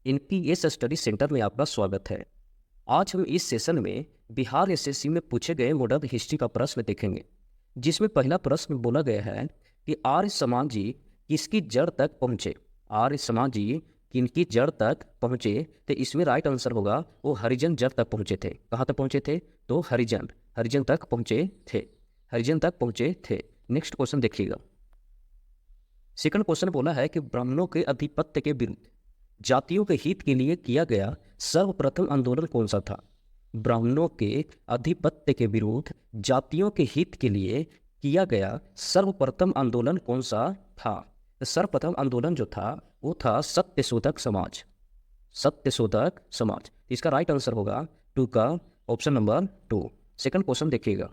इनकी इस study centre में आपका स्वागत है। आज हम इस सेशन में बिहार एसएससी में पूछे गए मॉडर्न हिस्ट्री का प्रश्न देखेंगे, जिसमें पहला प्रश्न बोला गया है कि आर्य समाज जी किसकी जड़ तक पहुँचे। आर्य समाज जी किनकी जड़ तक पहुँचे, तो इसमें राइट आंसर होगा वो हरिजन जड़ तक पहुँचे थे। कहाँ तक पहुँचे थे? तो हरिजन हरिजन तक पहुँचे थे, हरिजन तक पहुँचे थे। नेक्स्ट क्वेश्चन देखिएगा। सेकंड क्वेश्चन बोला है कि ब्राह्मणों के आधिपत्य के विरुद्ध जातियों के हित के लिए किया गया सर्वप्रथम आंदोलन कौन सा था? ब्राह्मणों के आधिपत्य के विरुद्ध जातियों के हित के लिए किया गया सर्वप्रथम आंदोलन कौन सा था? सर्वप्रथम आंदोलन जो था वो था सत्यशोधक समाज, सत्यशोधक समाज। इसका राइट आंसर होगा टू का ऑप्शन नंबर 2। सेकंड क्वेश्चन देखिएगा।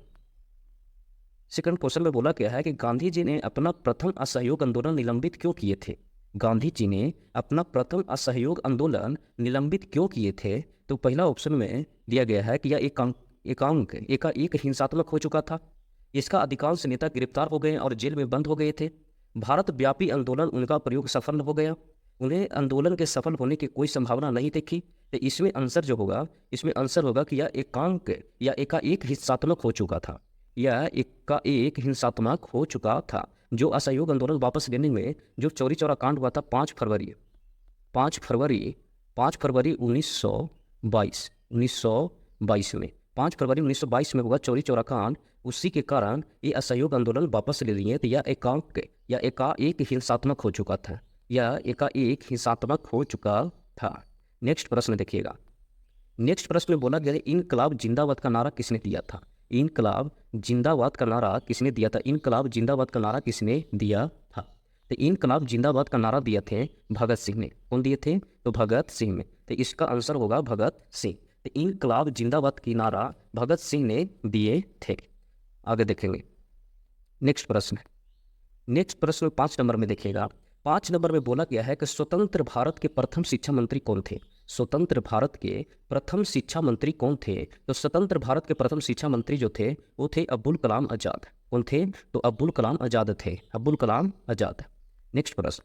सेकंड क्वेश्चन में बोला गया है कि गांधी जी ने अपना प्रथम असहयोग आंदोलन निलंबित क्यों किए थे? गांधी जी ने अपना प्रथम असहयोग आंदोलन निलंबित क्यों किए थे? तो पहला ऑप्शन में दिया गया है कि यह एकाएक हिंसात्मक हो चुका था। इसका अधिकांश नेता गिरफ्तार हो गए और जेल में बंद हो गए थे। भारत व्यापी आंदोलन उनका प्रयोग सफल हो गया, उन्हें आंदोलन के सफल होने की कोई संभावना नहीं देखी। तो इसमें आंसर जो होगा, इसमें आंसर होगा कि यह एकाएक हिंसात्मक हो चुका था। यह एकाएक हिंसात्मक हो चुका था। जो असहयोग आंदोलन वापस लेने में जो चौरी चौरा कांड हुआ था 5 फरवरी 1922 में 5 फरवरी 1922 में हुआ चौरी चौरा कांड, उसी के कारण ये असहयोग आंदोलन वापस ले लिए। तो यह एकाएक हिंसात्मक हो चुका था, यह एकाएक हिंसात्मक हो चुका था। नेक्स्ट प्रश्न देखिएगा। नेक्स्ट प्रश्न में बोला गया इनकलाब जिंदाबाद का नारा किसने दिया था? इनकलाब जिंदाबाद का नारा किसने दिया था? इनकलाब जिंदाबाद का नारा किसने दिया था? तो इनकलाब जिंदाबाद का नारा दिया थे भगत सिंह ने। कौन दिए थे? तो भगत सिंह ने। तो इसका आंसर होगा भगत सिंह। तो इनकलाब जिंदाबाद की नारा भगत सिंह ने दिए थे। आगे देखेंगे नेक्स्ट प्रश्न। नेक्स्ट प्रश्न 5 नंबर में देखिएगा। 5 नंबर में बोला गया है कि स्वतंत्र भारत के प्रथम शिक्षा मंत्री कौन थे? स्वतंत्र भारत के प्रथम शिक्षा मंत्री कौन थे? तो स्वतंत्र भारत के प्रथम शिक्षा मंत्री जो थे वो थे अब्दुल कलाम आजाद। कौन थे? तो अब्दुल कलाम आजाद थे, अब्दुल कलाम आजाद। नेक्स्ट प्रश्न,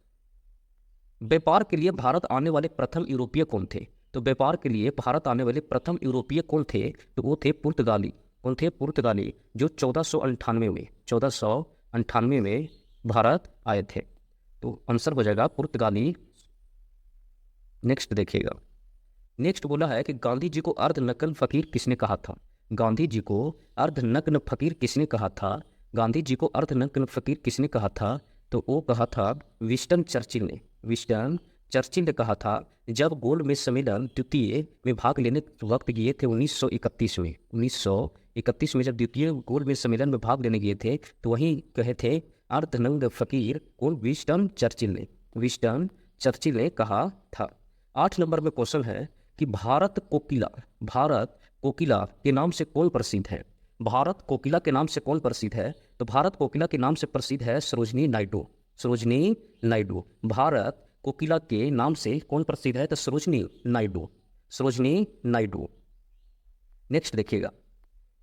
व्यापार के लिए भारत आने वाले प्रथम यूरोपीय कौन थे? तो व्यापार के लिए भारत आने वाले प्रथम यूरोपीय कौन थे? तो वो थे पुर्तगाली। कौन थे? पुर्तगाली, जो 1498 में भारत आए थे। तो आंसर हो जाएगा पुर्तगाली। नेक्स्ट देखिएगा। नेक्स्ट बोला है कि गांधी जी को अर्धनग्न फकीर किसने कहा था? गांधी जी को अर्धनग्न फकीर किसने कहा था? गांधी जी को अर्धनग्न फकीर किसने कहा था? तो वो कहा था विंस्टन चर्चिल ने। विंस्टन चर्चिल ने कहा था जब गोलमेज सम्मेलन द्वितीय में भाग लेने वक्त गए थे 1931 में। 1931 में जब द्वितीय गोलमेज सम्मेलन में भाग लेने गए थे तो वहीं कहे थे अर्धनग्न फकीर। कौन? विंस्टन चर्चिल ने। विंस्टन चर्चिल ने कहा था। 8 नंबर में क्वेश्चन है कि भारत कोकिला के नाम से कौन प्रसिद्ध है? भारत कोकिला के नाम से कौन प्रसिद्ध है? तो भारत कोकिला के नाम से प्रसिद्ध है सरोजनी नायडू। सरोजनी नायडू। भारत कोकिला के नाम से कौन प्रसिद्ध है? तो सरोजनी नायडू, सरोजनी नायडू। नेक्स्ट देखिएगा।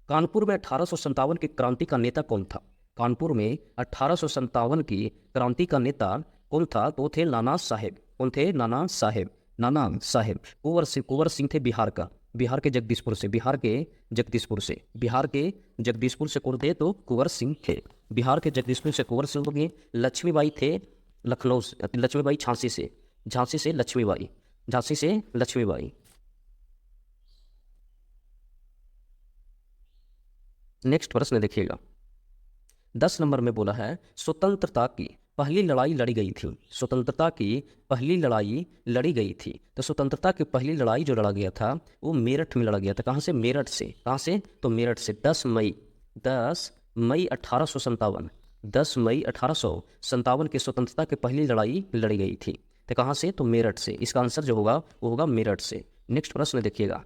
कानपुर में 1857 की क्रांति का नेता कौन था? कानपुर में 1857 की क्रांति का नेता कौन था? तो थे नाना साहेब। कौन थे? नाना साहेब। नाना साहेब। कुंवर सिंह थे बिहार का, बिहार के जगदीशपुर से कौन थे? तो कुंवर सिंह थे। बिहार के जगदीशपुर से कुंवर सिंह हो गए। लक्ष्मीबाई थे लखनऊ से, लक्ष्मीबाई झांसी से लक्ष्मीबाई। नेक्स्ट प्रश्न देखिएगा। 10 नंबर में बोला है स्वतंत्रता की पहली लड़ाई लड़ी गई थी। स्वतंत्रता की पहली लड़ाई लड़ी गई थी। तो स्वतंत्रता की पहली लड़ाई जो लड़ा गया था वो मेरठ में लड़ा गया था। कहाँ से? मेरठ से। कहाँ से? तो मेरठ से। 10 मई 1857 10 मई 1857 की स्वतंत्रता की पहली लड़ाई लड़ी गई थी। तो कहाँ से? तो मेरठ से। इसका आंसर जो होगा वो होगा मेरठ से। नेक्स्ट प्रश्न देखिएगा।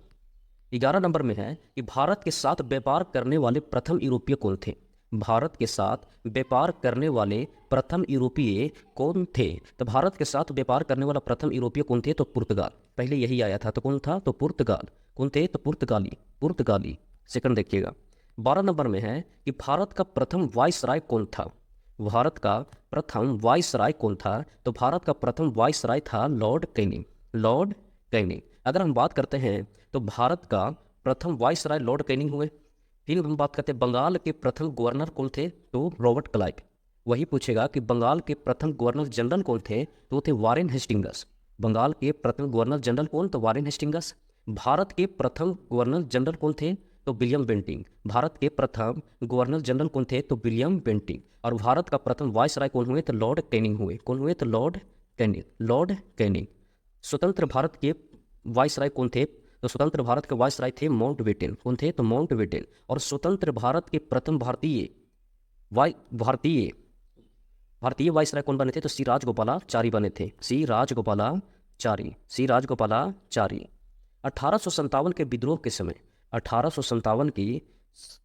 11 नंबर में है कि भारत के साथ व्यापार करने वाले प्रथम यूरोपीय कौन थे? भारत के साथ व्यापार करने वाले प्रथम यूरोपीय कौन थे? तो भारत के साथ व्यापार करने वाला प्रथम यूरोपीय कौन थे? तो पुर्तगाल। पहले यही आया था। तो कौन था? तो पुर्तगाल। कौन थे? तो पुर्तगाली। सेकंड देखिएगा। 12 नंबर में है कि भारत का प्रथम वायसराय कौन था? भारत का प्रथम वायसराय कौन था? तो भारत का प्रथम वायसराय था लॉर्ड कैनिंग। Lord Canning. अगर हम बात करते हैं तो भारत का प्रथम वाइसराय लॉर्ड कैनिंग हुए। फिर हम बात करते हैं बंगाल के प्रथम गवर्नर कौन थे, तो रॉबर्ट क्लाइव। वही पूछेगा कि बंगाल के प्रथम गवर्नर जनरल कौन थे, तो थे वारेन हेस्टिंगस। बंगाल के प्रथम गवर्नर जनरल कौन, तो वारेन हेस्टिंगस। भारत के प्रथम गवर्नर जनरल कौन थे, तो विलियम बेंटिंग। भारत के प्रथम गवर्नर जनरल कौन थे, तो विलियम बेंटिंग। और भारत का प्रथम वाइसराय कौन हुए, तो लॉर्ड कैनिंग हुए। कौन हुए, तो लॉर्ड कैनिंग, लॉर्ड कैनिंग। स्वतंत्र भारत के वाइसराय कौन थे, तो स्वतंत्र भारत के वाइसराय थे माउंटबेटन। कौन थे, तो माउंटबेटन। और स्वतंत्र भारत के प्रथम भारतीय भारतीय वाइसराय कौन बने थे, तो सी राजगोपालाचारी बने थे। सी राजगोपालाचारी, सी राजगोपालाचारी। 1857 के विद्रोह के समय, 1857 की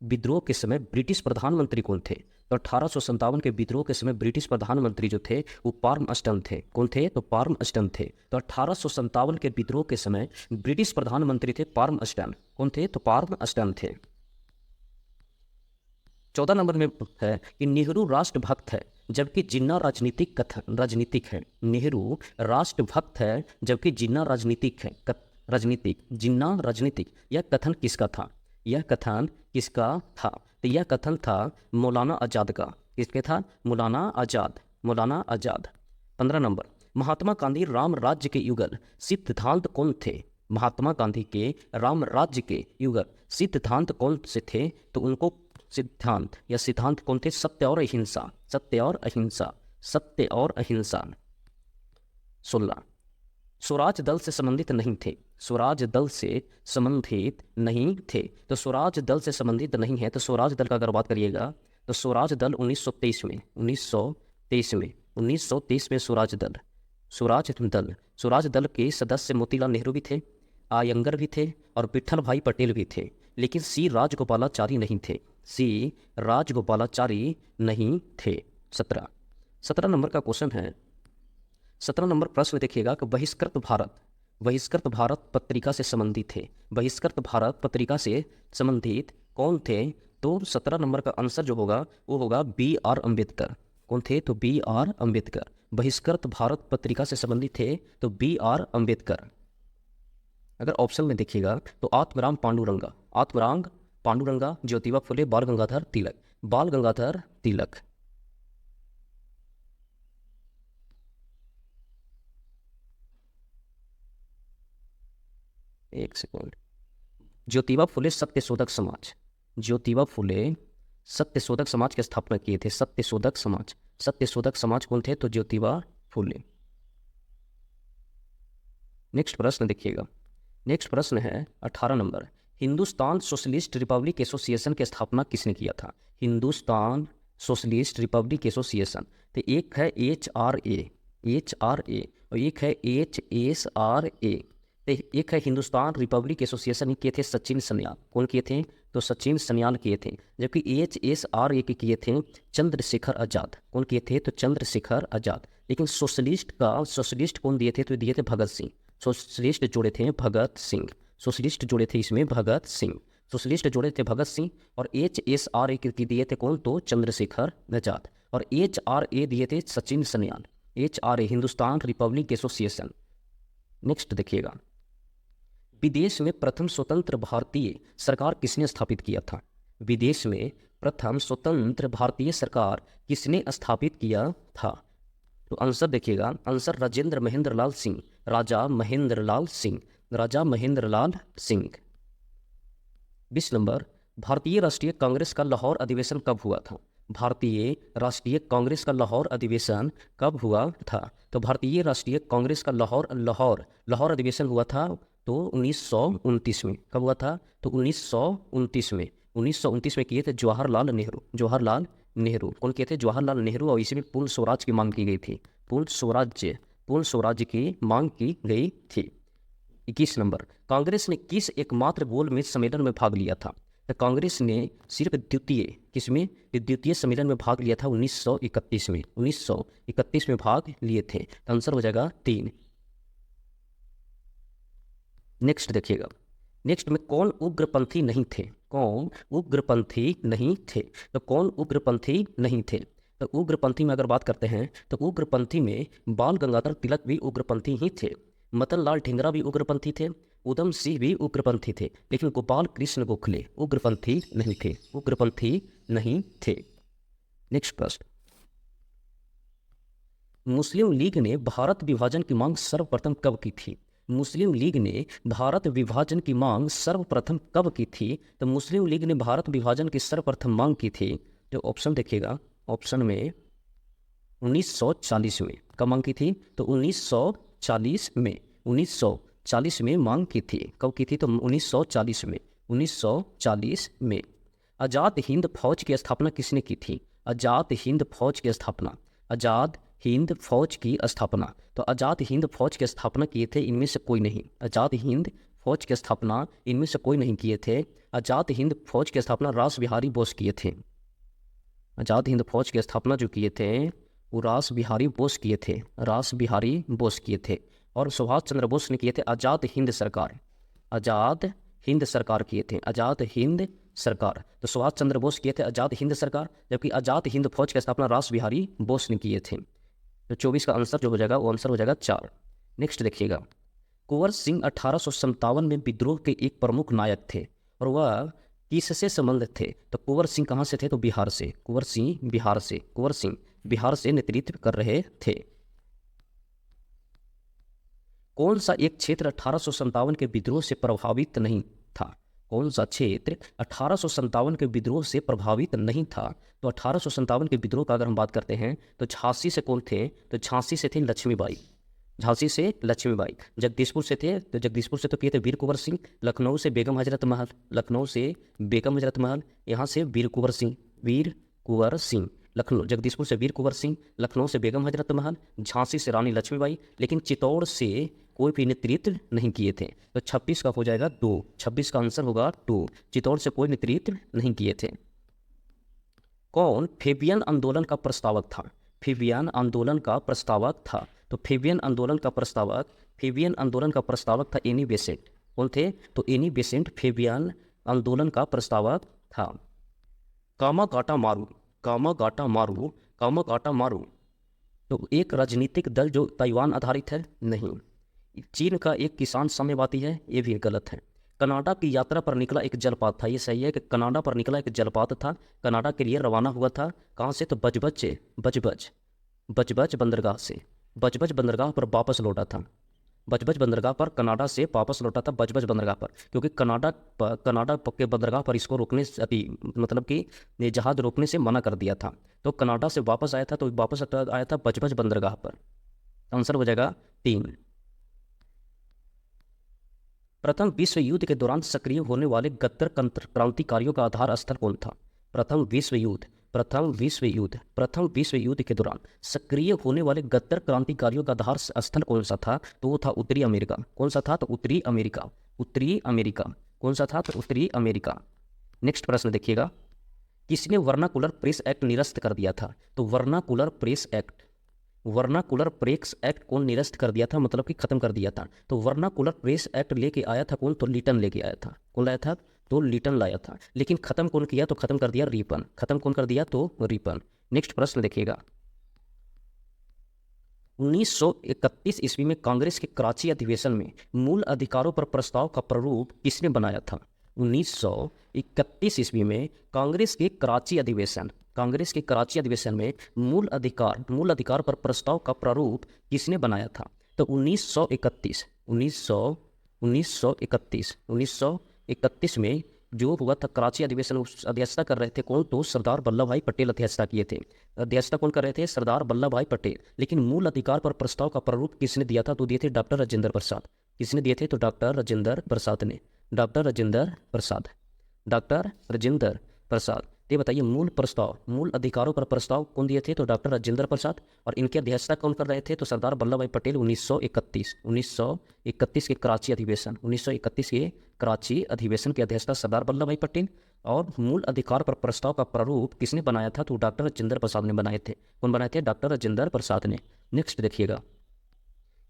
विद्रोह के समय ब्रिटिश प्रधानमंत्री कौन थे, तो 1857 के विद्रोह के समय ब्रिटिश प्रधानमंत्री जो थे वो पार्मस्टन थे। कौन थे, तो पार्मस्टन थे। तो 1857 के विद्रोह के समय ब्रिटिश प्रधानमंत्री थे पार्मस्टन। कौन थे, तो पार्मस्टन थे। 14 नंबर में है कि नेहरू राष्ट्रभक्त है जबकि जिन्ना राजनीतिक है। नेहरू राष्ट्रभक्त है जबकि जिन्ना राजनीतिक है। जिन्ना राजनीतिक। यह कथन किसका था, यह कथन किसका था, तो यह कथन था मौलाना आजाद का। किसके था, मौलाना आजाद। 15 नंबर, महात्मा गांधी राम राज्य के युगल सिद्धांत कौन थे। महात्मा गांधी के राम राज्य के युगल सिद्धांत कौन से थे, तो उनको सिद्धांत कौन थे, सत्य और अहिंसा। 16, स्वराज दल से संबंधित नहीं थे। स्वराज दल से संबंधित नहीं थे, तो स्वराज दल से संबंधित नहीं है। तो स्वराज दल का अगर बात करिएगा तो स्वराज दल 1923 में स्वराज दल के सदस्य मोतीलाल नेहरू भी थे, आयंगर भी थे और विठल भाई पटेल भी थे, लेकिन सी राजगोपालाचारी नहीं थे। 17 नंबर का क्वेश्चन है। 17 नंबर प्रश्न देखिएगा कि बहिष्कृत भारत पत्रिका से संबंधित थे। बहिष्कृत भारत पत्रिका से संबंधित कौन थे, तो 17 नंबर का आंसर जो होगा वो होगा B.R. अम्बेडकर। कौन थे, तो B.R. अम्बेडकर। बहिष्कृत भारत पत्रिका से संबंधित थे तो B.R. अम्बेडकर। अगर ऑप्शन में देखिएगा तो आत्माराम पांडुरंगा, ज्योतिबा फुले, बाल गंगाधर तिलक। एक सेकंड। ज्योतिबा फुले सत्यशोधक समाज की स्थापना किए थे। सत्यशोधक समाज कौन थे, तो ज्योतिबा फुले। नेक्स्ट प्रश्न देखिएगा। नेक्स्ट प्रश्न है 18 number, Hindustan socialist Republic association की स्थापना किसने किया था। हिंदुस्तान सोशलिस्ट रिपब्लिक एसोसिएशन, तो एक है HRA और एक है HSRA। तो एक है हिंदुस्तान रिपब्लिक एसोसिएशन किए थे सचिन सन्याल। कौन किए थे, तो सचिन सन्याल किए थे। जबकि HSRA के किए थे चंद्रशेखर आजाद। कौन किए थे, तो चंद्रशेखर आजाद। लेकिन सोशलिस्ट कौन दिए थे, तो दिए थे भगत सिंह। सोशलिस्ट जोड़े थे भगत सिंह। सोशलिस्ट जोड़े थे भगत सिंह। और HSRA के दिए थे कौन, तो चंद्रशेखर आजाद। और HRA दिए थे Sachin Sanyal. HRA Hindustan Republic association. Next देखिएगा, विदेश में प्रथम स्वतंत्र भारतीय सरकार किसने स्थापित किया था। विदेश में प्रथम स्वतंत्र भारतीय सरकार किसने स्थापित किया था, तो आंसर देखिएगा। आंसर राजा महेंद्र लाल सिंह। 20 नंबर, भारतीय राष्ट्रीय कांग्रेस का लाहौर अधिवेशन कब हुआ था। भारतीय राष्ट्रीय कांग्रेस का लाहौर अधिवेशन कब हुआ था, तो भारतीय राष्ट्रीय कांग्रेस का लाहौर अधिवेशन हुआ था तो 1929 में। कब हुआ था, तो 1929 में। 1929 में किए थे जवाहरलाल नेहरू। कौन किए थे, जवाहरलाल नेहरू। और इसी में पूर्ण स्वराज की मांग की गई थी। पूर्ण स्वराज की मांग की गई थी। 21 नंबर, कांग्रेस ने किस एकमात्र गोलमेज सम्मेलन में भाग लिया था। तो कांग्रेस ने सिर्फ द्वितीय सम्मेलन में भाग लिया था 1931 में। 1931 में भाग लिए थे। तो आंसर हो जाएगा 3। नेक्स्ट देखिएगा। नेक्स्ट में कौन उग्रपंथी नहीं थे। तो कौन उग्रपंथी नहीं थे, तो उग्रपंथी में अगर बात करते हैं तो उग्रपंथी में बाल गंगाधर तिलक भी उग्रपंथी ही थे। मदन लाल ढींगरा भी उग्रपंथी थे, उधम सिंह भी उग्रपंथी थे, लेकिन गोपाल कृष्ण गोखले उग्रपंथी नहीं थे, उग्रपंथी नहीं थे। नेक्स्ट प्रश्न, मुस्लिम लीग ने भारत विभाजन की मांग सर्वप्रथम कब की थी? मुस्लिम लीग ने भारत विभाजन की मांग सर्वप्रथम कब की थी? तो मुस्लिम लीग ने भारत विभाजन की सर्वप्रथम मांग की थी, जो ऑप्शन देखिएगा, ऑप्शन में 1940 में। कब मांग की थी? तो 1940 में, 1940 में मांग की थी। कब की थी? तो 1940 में, 1940 में। आज़ाद हिंद फौज की स्थापना किसने की थी? आज़ाद हिंद फौज की स्थापना, आज़ाद हिंद फौज की स्थापना, तो आज़ाद हिंद फौज की स्थापना किए थे इनमें से कोई नहीं। आज़ाद हिंद फौज की स्थापना इनमें से कोई नहीं किए थे। आज़ाद हिंद फौज की स्थापना रास बिहारी बोस किए थे। आज़ाद हिंद फौज की स्थापना जो किए थे वो रास बिहारी बोस किए थे, रास बिहारी बोस किए थे। और सुभाष चंद्र बोस ने किए थे आज़ाद हिंद सरकार, आज़ाद हिंद सरकार किए थे, आज़ाद हिंद सरकार। तो सुभाष चंद्र बोस किए थे आज़ाद हिंद सरकार, जबकि आज़ाद हिंद फौज की स्थापना रास बिहारी बोस ने किए थे। तो 24 का आंसर जो हो जाएगा वो आंसर हो जाएगा 4। नेक्स्ट देखिएगा, कुंवर सिंह 1857 में विद्रोह के एक प्रमुख नायक थे और वह किससे संबंधित थे? तो कुंवर सिंह कहाँ से थे? तो बिहार से। कुंवर सिंह बिहार से, कुंवर सिंह बिहार से नेतृत्व कर रहे थे। कौन सा एक क्षेत्र 1857 के विद्रोह से प्रभावित नहीं था? कौन सा क्षेत्र 1857 के विद्रोह से प्रभावित नहीं था? तो 1857 के विद्रोह का अगर हम बात करते हैं तो झांसी से कौन थे? तो झांसी से थे लक्ष्मीबाई, झांसी से लक्ष्मीबाई। जगदीशपुर से थे, तो जगदीशपुर से तो किए थे वीर कुंवर सिंह। लखनऊ से बेगम हजरत महल, लखनऊ से बेगम हजरत महल, यहाँ से वीर कुंवर सिंह, वीर कुंवर सिंह। लखनऊ, जगदीशपुर से वीर कुंवर सिंह, लखनऊ से बेगम हजरत महल, झांसी से रानी लक्ष्मीबाई, लेकिन चित्तौड़ से कोई भी नेतृत्व नहीं किए थे। तो 26 का हो जाएगा 2, 26 का आंसर होगा 2, चित्तौड़ से कोई नेतृत्व नहीं किए थे। कौन फेबियन आंदोलन का प्रस्तावक था? फेबियन आंदोलन का प्रस्तावक था, तो फेबियन आंदोलन का प्रस्तावक, फेबियन आंदोलन का प्रस्तावक था एनी बेसेंट। कौन थे? तो एनी बेसेंट फेबियन आंदोलन का प्रस्तावक था। कामागाटा मारू, कामागाटा मारू, कामागाटा मारू तो एक राजनीतिक दल जो ताइवान आधारित है? नहीं। चीन का एक किसान साम्यवादी है? ये भी गलत है। कनाडा की यात्रा पर निकला एक जलपात था? ये सही है कि कनाडा पर निकला एक जलपात था, कनाडा के लिए रवाना हुआ था। कहाँ से? तो बजबज से, बजबज, बजबज बंदरगाह से, बजबज बंदरगाह पर वापस लौटा था। बजबज बंदरगाह पर कनाडा से वापस लौटा था, बजबज बंदरगाह पर, क्योंकि कनाडा के बंदरगाह पर इसको रोकने से अभी मतलब कि ये जहाज रोकने से मना कर दिया था। तो कनाडा से वापस आया था, तो वापस आया था बजबज बंदरगाह पर। आंसर हो जाएगा 3। प्रथम विश्व युद्ध के दौरान सक्रिय होने वाले गद्दार क्रांतिकारियों का आधार स्थल कौन था? प्रथम विश्व युद्ध, प्रथम विश्व युद्ध, प्रथम विश्व युद्ध के दौरान सक्रिय होने वाले गद्दार क्रांतिकारियों का आधार स्थल कौन सा था? तो वो था उत्तरी अमेरिका। कौन सा था? तो उत्तरी अमेरिका, उत्तरी अमेरिका। कौन सा था? तो उत्तरी अमेरिका। नेक्स्ट प्रश्न देखिएगा, किसने वर्नाकुलर प्रेस एक्ट निरस्त कर दिया था? तो vernacular press act, vernacular press act कौन निरस्त कर दिया था? मतलब कि खत्म कर दिया था। तो वर्नाकुलर प्रेस एक्ट लेके आया था कौन? तो लिटन लेके आया था। कौन लाया था? तो लिटन लाया था। लेकिन खत्म कौन किया? तो खत्म कर दिया रिपन। खत्म कौन कर दिया? तो रिपन। नेक्स्ट प्रश्न देखिएगा, 1931 ईस्वी में कांग्रेस के कराची अधिवेशन में मूल अधिकारों पर प्रस्ताव का प्रारूप किसने बनाया था? 1931 ईस्वी में कांग्रेस के कराची अधिवेशन, कांग्रेस के कराची अधिवेशन में मूल अधिकार पर प्रस्ताव का प्रारूप किसने बनाया था? तो 1931, 1931 में जो हुआ था कराची अधिवेशन, उस अध्यक्षता कर रहे थे कौन? तो सरदार वल्लभ भाई पटेल अध्यक्षता किए थे। अध्यक्षता कौन कर रहे थे? सरदार वल्लभ भाई पटेल। लेकिन मूल अधिकार पर प्रस्ताव का प्रारूप किसने दिया था? तो दिए थे डॉक्टर राजेंद्र प्रसाद। किसने दिए थे? तो डॉक्टर राजेंद्र प्रसाद ने, डॉक्टर राजेंद्र प्रसाद, डॉक्टर राजेंद्र प्रसाद। ये बताइए मूल अधिकारों पर प्रस्ताव कौन दिए थे? तो डॉक्टर राजेंद्र प्रसाद। और इनकी अध्यक्षता कौन कर रहे थे? तो सरदार वल्लभ भाई पटेल। 1931 के कराची अधिवेशन, 1931 के कराची अधिवेशन की अध्यक्षता सरदार वल्लभ भाई पटेल। और मूल अधिकार पर प्रस्ताव का प्रारूप किसने बनाया था? तो डॉक्टर राजेंद्र प्रसाद ने बनाए थे। कौन बनाए थे? डॉक्टर राजेंद्र प्रसाद ने। नेक्स्ट देखिएगा,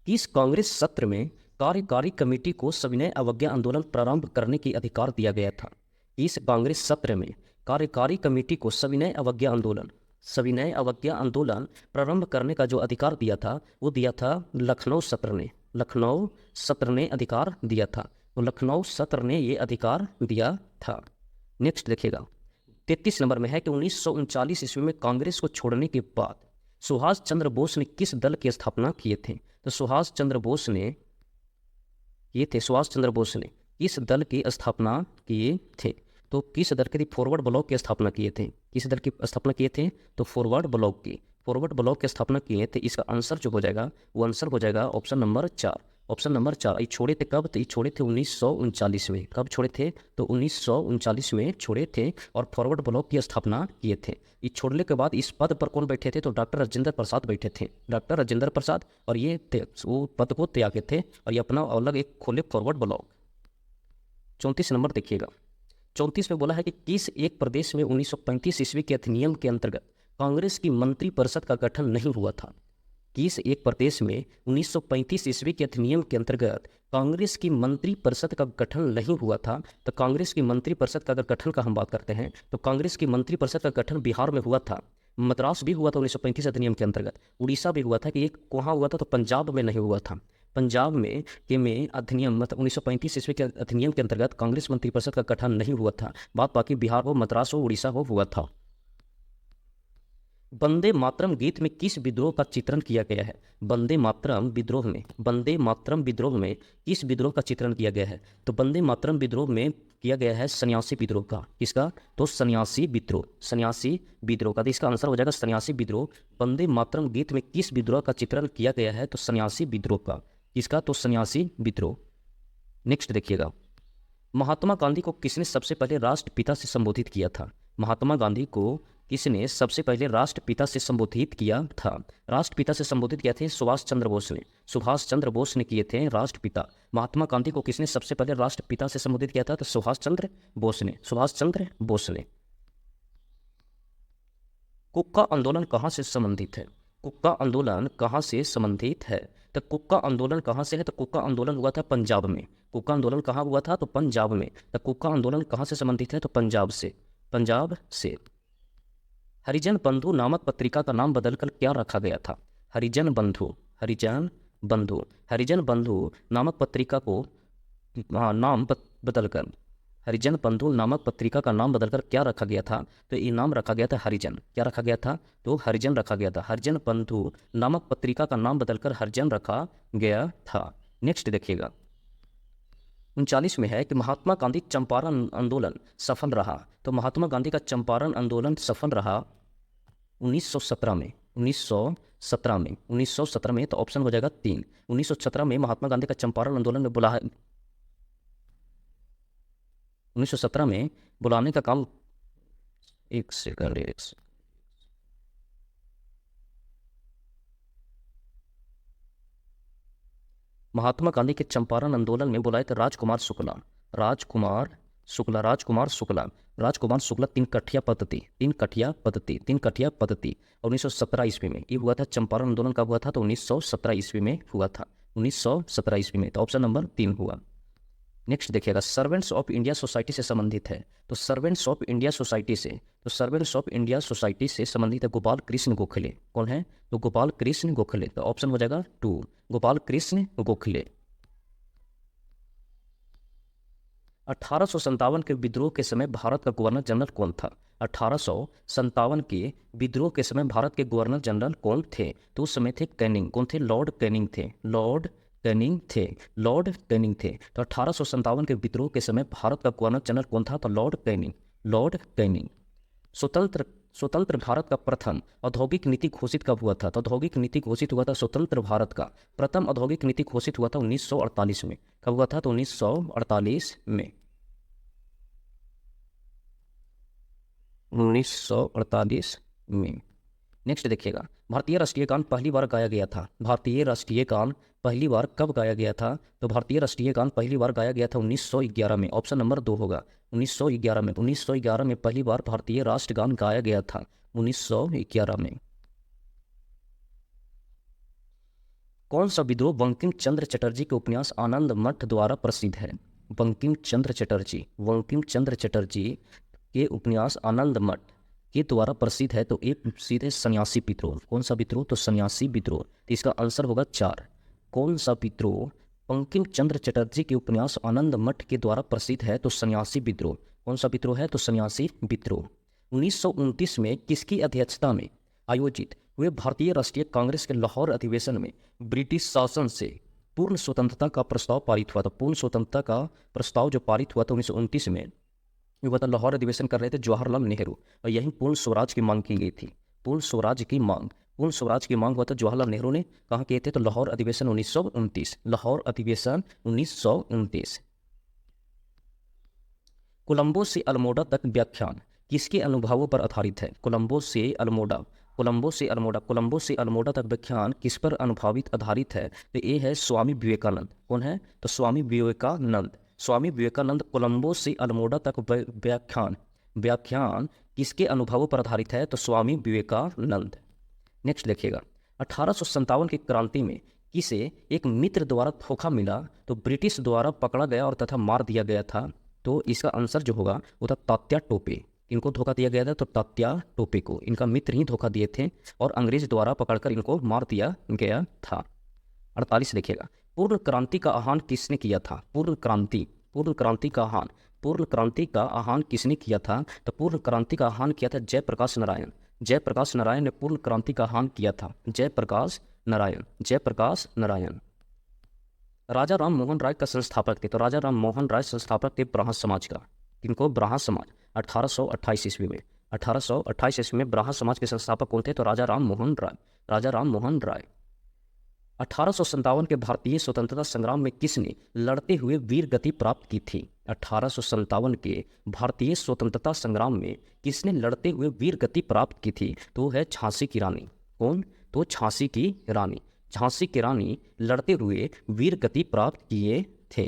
इस कांग्रेस सत्र में कार्यकारी कमेटी को सविनय अवज्ञा आंदोलन प्रारंभ करने की अधिकार दिया गया था? इस कांग्रेस सत्र में कार्यकारी कमेटी को सविनय अवज्ञा आंदोलन प्रारंभ करने का जो अधिकार दिया था वो दिया था लखनऊ सत्र ने, लखनऊ सत्र ने अधिकार दिया था, तो लखनऊ सत्र ने ये अधिकार दिया था। नेक्स्ट देखिएगा 33 नंबर में है कि 1939 ईस्वी में कांग्रेस को छोड़ने के बाद सुभाष चंद्र बोस ने किस दल की स्थापना किए थे? तो सुभाष चंद्र बोस ने किस दल की स्थापना किए थे? तो किस दल के फॉरवर्ड ब्लॉक की स्थापना किए थे? किस दल की स्थापना किए थे? तो फॉरवर्ड ब्लॉक की स्थापना किए थे। इसका आंसर जो हो जाएगा वो आंसर हो जाएगा ऑप्शन नंबर 4। Option number 4। ये छोड़े थे कब? तो ये छोड़े थे 1939 में। कब छोड़े थे? तो 1939 में छोड़े थे और फॉरवर्ड ब्लॉक की स्थापना किए थे। ये छोड़ने के बाद इस पद पर कौन बैठे थे? तो डॉक्टर राजेंद्र प्रसाद बैठे थे, डॉक्टर राजेंद्र प्रसाद। और ये वो पद को त्यागे थे और ये अपना अलग एक खोले फॉरवर्ड ब्लॉक। 34 नंबर देखिएगा। 34 में बोला है कि किस एक प्रदेश में 1935 ईस्वी के अधिनियम के अंतर्गत कांग्रेस की मंत्रिपरिषद का गठन नहीं हुआ था? किस एक प्रदेश में 1935 ईस्वी के अधिनियम के अंतर्गत कांग्रेस की मंत्रिपरिषद का गठन नहीं हुआ था? तो कांग्रेस की मंत्रिपरिषद का अगर गठन का हम बात करते हैं तो कांग्रेस की मंत्रिपरिषद का गठन बिहार में हुआ था, मद्रास भी हुआ था 1935 अधिनियम के अंतर्गत, उड़ीसा भी हुआ था। कि एक कहाँ हुआ था? तो पंजाब में नहीं हुआ था। पंजाब में अधिनियम मतलब 1935 ईस्वी के अधिनियम के अंतर्गत कांग्रेस मंत्रिपरिषद का गठन नहीं हुआ था। बात बाकी बिहार हो, मद्रास हो, उड़ीसा हो, हुआ था। वंदे मातरम गीत में किस विद्रोह का चित्रण किया गया है? वंदे मातरम विद्रोह में किस विद्रोह का चित्रण किया गया है? तो वंदे मातरम विद्रोह में किया गया है सन्यासी विद्रोह का। किसका? तो सन्यासी विद्रोह का। तो इसका आंसर हो जाएगा सन्यासी विद्रोह। वंदे मातरम गीत में किस विद्रोह का चित्रण किया गया है? तो सन्यासी विद्रोह का। किसका? तो सन्यासी विद्रोह। नेक्स्ट देखिएगा, महात्मा गांधी को किसने सबसे पहले राष्ट्रपिता से संबोधित किया था? महात्मा गांधी को किसने सबसे पहले राष्ट्रपिता से संबोधित किया था? राष्ट्रपिता से संबोधित किया थे सुभाष चंद्र बोस ने किए थे राष्ट्रपिता। महात्मा गांधी को किसने सबसे पहले राष्ट्रपिता से संबोधित किया था? तो सुभाष चंद्र बोस ने। कुक्का आंदोलन कहाँ से संबंधित है? कुक्का आंदोलन कहाँ से संबंधित है? तो कुक्का आंदोलन कहाँ से है? तो कुक्का आंदोलन हुआ था पंजाब में। कुक्का आंदोलन कहाँ हुआ था? तो पंजाब में। तो कुक्का आंदोलन कहाँ से संबंधित है? तो पंजाब से। हरिजन बंधु नामक पत्रिका का नाम बदलकर क्या रखा गया था? हरिजन बंधु नामक पत्रिका को नाम बदलकर हरिजन बंधु नामक पत्रिका का नाम बदलकर क्या रखा गया था? तो ये नाम रखा गया था हरिजन। क्या रखा गया था? तो हरिजन रखा गया था। हरिजन बंधु नामक पत्रिका का नाम बदलकर हरिजन रखा गया था। नेक्स्ट देखिएगा 39 में है कि महात्मा गांधी चंपारण आंदोलन सफल रहा। तो महात्मा गांधी का चंपारण आंदोलन सफल रहा 1917 में। 1917 में तो ऑप्शन हो जाएगा 3। 1917 में महात्मा गांधी का चंपारण आंदोलन में 1917 में बुलाने का काम एक सेकंड महात्मा गांधी के चंपारण आंदोलन में बुलाए थे राजकुमार शुक्ला तीन कठिया पद्धति। 1917 ईस्वी में ये हुआ था। चंपारण आंदोलन कब हुआ था? तो 1917 ईस्वी में हुआ था। 1917 ईस्वी में। तो ऑप्शन नंबर 3 हुआ। नेक्स्ट देखिएगा, सर्वेंट्स ऑफ इंडिया सोसाइटी से संबंधित है। तो सर्वेंट्स ऑफ इंडिया सोसाइटी से संबंधित है गोपाल कृष्ण गोखले। कौन है? तो गोपाल कृष्ण गोखले। तो ऑप्शन हो जाएगा 2, गोपाल कृष्ण गोखले। 1857 के विद्रोह के समय भारत का गवर्नर जनरल कौन था? 1857 के विद्रोह के समय भारत के गवर्नर जनरल कौन थे? तो उस समय थे कैनिंग। कौन थे? लॉर्ड कैनिंग थे। तो 1857 के विद्रोह के समय भारत का गवर्नर जनरल कौन था? तो लॉर्ड कैनिंग। स्वतंत्र भारत का प्रथम औद्योगिक नीति घोषित कब हुआ था? तो औद्योगिक नीति घोषित हुआ था स्वतंत्र भारत का प्रथम औद्योगिक नीति घोषित हुआ था 1948 में। कब हुआ था? तो 1948 में। 1948 में। नेक्स्ट देखिएगा, भारतीय राष्ट्रीय गान पहली बार गाया गया था। भारतीय राष्ट्रीय गान पहली बार कब गाया गया था? तो भारतीय राष्ट्रीय गान पहली बार गाया गया था 1911 में। ऑप्शन नंबर 2 होगा 1911 में। 1911 में पहली बार भारतीय राष्ट्रगान गाया गया था 1911 में। कौन सा विद्रोह बंकिम चंद्र चटर्जी के उपन्यास आनंद मठ द्वारा प्रसिद्ध है? बंकिम चंद्र चटर्जी के उपन्यास आनंद मठ के द्वारा प्रसिद्ध है। तो एक सीधे सन्यासी विद्रोह। कौन सा विद्रोह? तो सन्यासी विद्रोह। तो इसका आंसर होगा 4। कौन सा विद्रोह बंकिम चंद्र चटर्जी के उपन्यास आनंद मठ के द्वारा प्रसिद्ध है? तो सन्यासी विद्रोह। कौन सा विद्रोह है? तो सन्यासी विद्रोह। 1929 में किसकी अध्यक्षता में आयोजित हुए भारतीय राष्ट्रीय कांग्रेस के लाहौर अधिवेशन में ब्रिटिश शासन से पूर्ण स्वतंत्रता का प्रस्ताव पारित हुआ था? पूर्ण स्वतंत्रता का प्रस्ताव जो पारित हुआ था 1929 में, ये बता लाहौर अधिवेशन कर रहे थे जवाहरलाल नेहरू, और यही पूर्ण स्वराज की मांग की गई थी। पूर्ण स्वराज की मांग, पूर्ण स्वराज की मांग हुआ था जवाहरलाल नेहरू ने। कहाँ किए थे? तो लाहौर अधिवेशन 1929। लाहौर अधिवेशन 1929। कोलंबो से अल्मोड़ा तक व्याख्यान किसके अनुभवों पर आधारित है? कोलंबो से अल्मोड़ा, कोलंबो से अल्मोड़ा, कोलंबो से अल्मोड़ा तक व्याख्यान किस पर अनुभवित आधारित है? तो ये है स्वामी विवेकानंद। कौन है? तो स्वामी विवेकानंद। स्वामी विवेकानंद कोलंबो से अल्मोड़ा तक व्याख्यान, व्याख्यान किसके अनुभवों पर आधारित है? तो स्वामी विवेकानंद। नेक्स्ट देखिएगा, 1857 की क्रांति में किसे एक मित्र द्वारा धोखा मिला? तो ब्रिटिश द्वारा पकड़ा गया और तथा मार दिया गया था। तो इसका आंसर जो होगा वो था तात्या टोपे। इनको धोखा दिया गया था? तो तात्या टोपे को। इनका मित्र ही धोखा दिए थे और अंग्रेज द्वारा पकड़कर इनको मार दिया गया था। 48 देखिएगा, पूर्ण क्रांति का आह्वान किसने किया था? पूर्ण क्रांति, पूर्ण क्रांति का आह्वान, पूर्ण क्रांति का आह्वान किसने किया था? तो पूर्ण क्रांति का आह्वान किया था जयप्रकाश नारायण। जयप्रकाश नारायण ने पूर्ण क्रांति का आह्वान किया था। जयप्रकाश नारायण, जयप्रकाश नारायण। राजा राम मोहन राय का संस्थापक थे? तो राजा राम मोहन राय संस्थापक थे ब्राह्मण समाज का। किनको? ब्राह्मण समाज। 1828 ईस्वी में, 1828 ईस्वी में ब्राह्मण समाज के संस्थापक कौन थे? तो राजा राम मोहन राय, राजा राम मोहन राय। 1857 के भारतीय स्वतंत्रता संग्राम में किसने लड़ते हुए वीर गति प्राप्त की थी? 1857 के भारतीय स्वतंत्रता संग्राम में किसने लड़ते हुए वीर गति प्राप्त की थी? तो है झांसी की रानी। कौन? तो झांसी की रानी। झांसी की रानी लड़ते हुए वीर गति प्राप्त किए थे।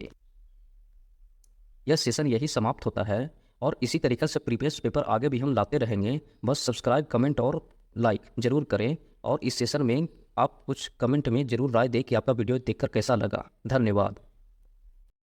यह सेशन यही समाप्त होता है और इसी तरीके से प्रीवियस पेपर आगे भी हम लाते रहेंगे। बस सब्सक्राइब, कमेंट और लाइक जरूर करें, और इस सेशन में आप कुछ कमेंट में जरूर राय दें कि आपका वीडियो देखकर कैसा लगा। धन्यवाद।